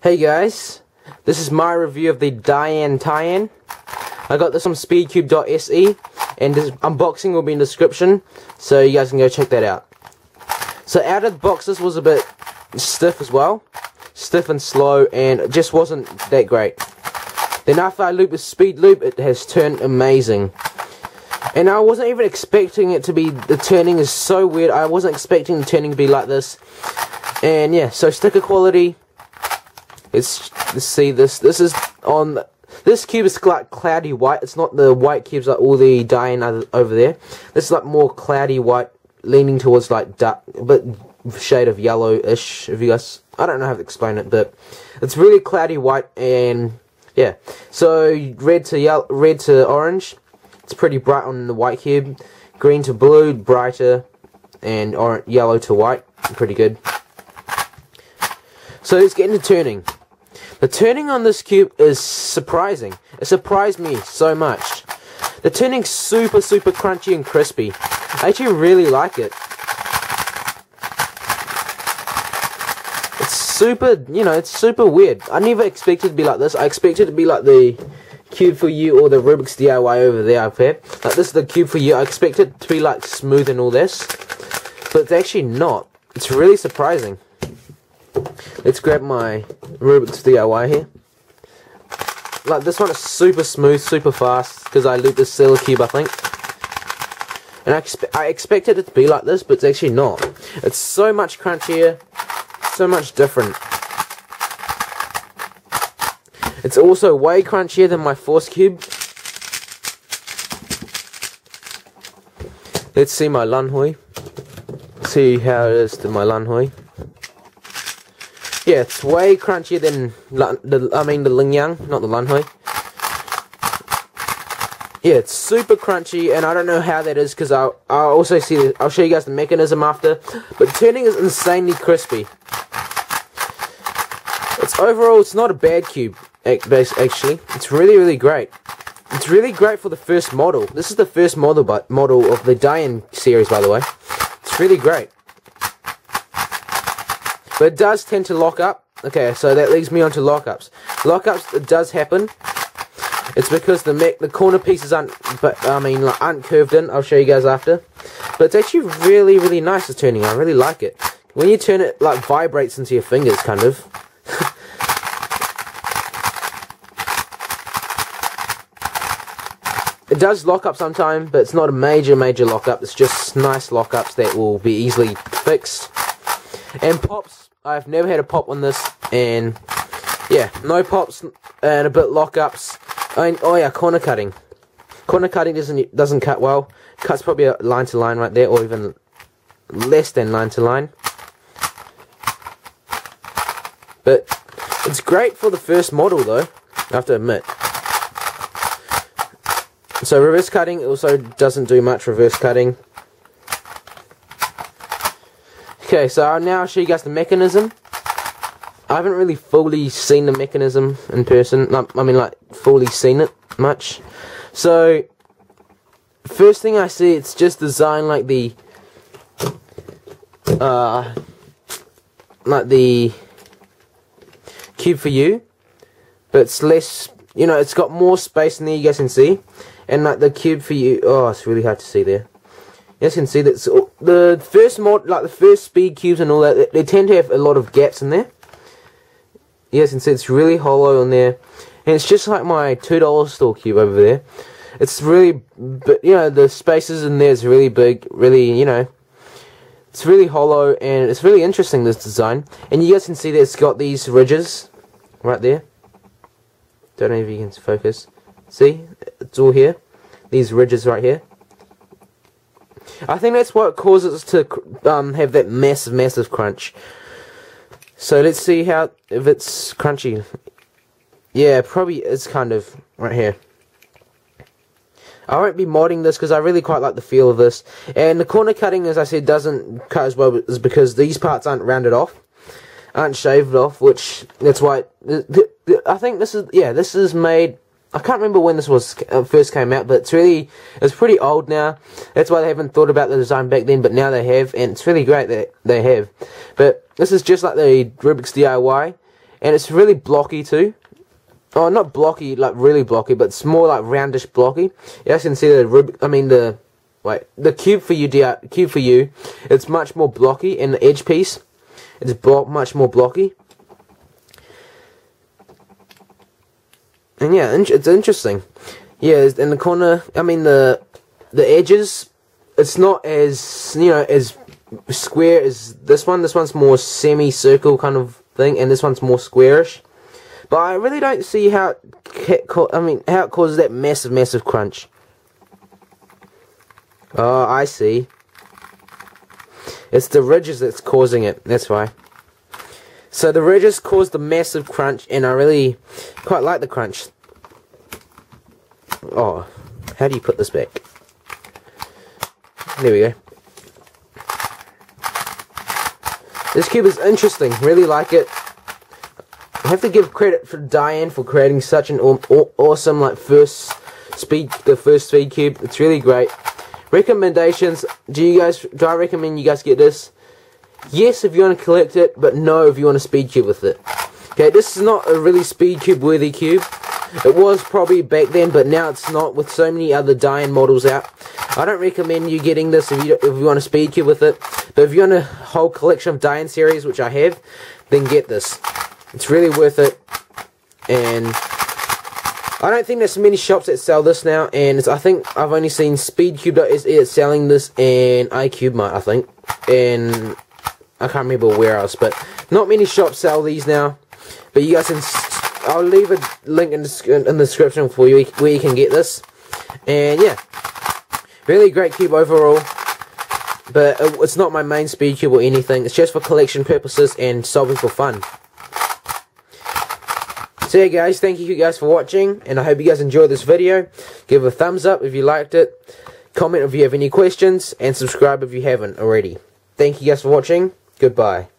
Hey guys, this is my review of the Dayan Taiyan. I got this on speedcube.se and this unboxing will be in the description, so you guys can go check that out. So out of the box this was a bit stiff as well, stiff and slow, and it just wasn't that great. Then after I loop the speed loop, it has turned amazing. And I wasn't even expecting it to be, the turning is so weird, I wasn't expecting the turning to be like this. And yeah, so sticker quality, let's see this is on, this cube is like cloudy white, it's not the white cubes like all the Dayan over there. This is like more cloudy white, leaning towards like dark, a bit shade of yellowish, if you guys, I don't know how to explain it, but it's really cloudy white, and yeah. So red to yellow, red to orange, it's pretty bright on the white cube. Green to blue, brighter, and orange, yellow to white, pretty good. So let's get into turning. The turning on this cube is surprising. It surprised me so much. The turning's super crunchy and crispy. I actually really like it. It's super, you know, it's super weird. I never expected it to be like this. I expected it to be like the Cube for You or the Rubik's DIY over there I've had. Like this is the Cube for You. I expect it to be like smooth and all this, but it's actually not. It's really surprising. Let's grab my Rubik's DIY here. Like this one is super smooth, super fast, because I looped the Silver Cube, I think. And I expected it to be like this, but it's actually not. It's so much crunchier, so much different. It's also way crunchier than my Force Cube. Let's see my Lanhui. See how it is to my Lanhui. Yeah, it's way crunchier than the Lingyang, not the Lanhui. Yeah, it's super crunchy, and I don't know how that is, because I'll also see. I'll show you guys the mechanism after. But turning is insanely crispy. Overall, it's not a bad cube. Actually, it's really great. It's really great for the first model. This is the first model of the Dayan series, by the way. It's really great. But it does tend to lock up. Okay, so that leads me on to lockups. Lockups, it does happen. It's because the corner pieces aren't curved in. I'll show you guys after. But it's actually really nice at turning. I really like it. When you turn it, like vibrates into your fingers, kind of. It does lock up sometimes, but it's not a major lockup. It's just nice lockups that will be easily fixed. And pops, I've never had a pop on this, and yeah, no pops and a bit lockups. Oh yeah, corner cutting. Corner cutting doesn't cut well. Cuts probably a line to line right there, or even less than line to line. But it's great for the first model though, I have to admit. So reverse cutting also doesn't do much reverse cutting. Okay, so I'll now show you guys the mechanism. I haven't really fully seen the mechanism in person. Like fully seen it much. So first thing I see, it's just designed like the Cube for You, but it's less. You know, it's got more space in there. You guys can see. And like the Cube for You, oh, it's really hard to see there. You guys can see that the first the first speed cubes and all that, they tend to have a lot of gaps in there. You guys can see it's really hollow in there, and it's just like my $2 store cube over there. It's really, you know, the spaces in there is really big, really, you know, it's really hollow, and it's really interesting, this design. And you guys can see that it's got these ridges right there. Don't know if you can focus. See, it's all here. These ridges right here. I think that's what causes it to have that massive crunch. So let's see if it's crunchy. Yeah, probably is kind of right here. I won't be modding this because I really quite like the feel of this. And the corner cutting, as I said, doesn't cut as well, is because these parts aren't rounded off, aren't shaved off, which that's why. I think this is made. I can't remember when this was first came out, but it's pretty old now. That's why they haven't thought about the design back then, but now they have, and it's really great that they have. But this is just like the Rubik's DIY, and it's really blocky too. Oh, not blocky, like really blocky, but it's more like roundish blocky. You guys can see the the cube for you, it's much more blocky, and the edge piece, it's much more blocky. And yeah, it's interesting. Yeah, in the corner, the edges, it's not as, as square as this one. This one's more semi-circle kind of thing, and this one's more squarish. But I really don't see how it causes that massive crunch. Oh, I see. It's the ridges that's causing it, that's why. So the ridges cause the massive crunch, and I really quite like the crunch. Oh, how do you put this back? There we go. This cube is interesting, really like it. I have to give credit for Dayan for creating such an awesome first speed cube. It's really great. Recommendations, do I recommend you guys get this? Yes if you want to collect it, but no if you want a speed cube with it. Okay, this is not a really speed cube worthy cube. It was probably back then, but now it's not, with so many other Dayan models out. I don't recommend you getting this if you want a speed cube with it. But if you want a whole collection of Dayan series, which I have, then get this. It's really worth it. And I don't think there's many shops that sell this now, and I think I've only seen Speedcube.se selling this in iCubeMart, I think. And I can't remember where else, but not many shops sell these now. But you guys can, I'll leave a link in the description for you where you can get this. And yeah, really great cube overall. But it's not my main speed cube or anything. It's just for collection purposes and solving for fun. So yeah guys, thank you guys for watching, and I hope you guys enjoyed this video. Give a thumbs up if you liked it, comment if you have any questions, and subscribe if you haven't already. Thank you guys for watching. Goodbye.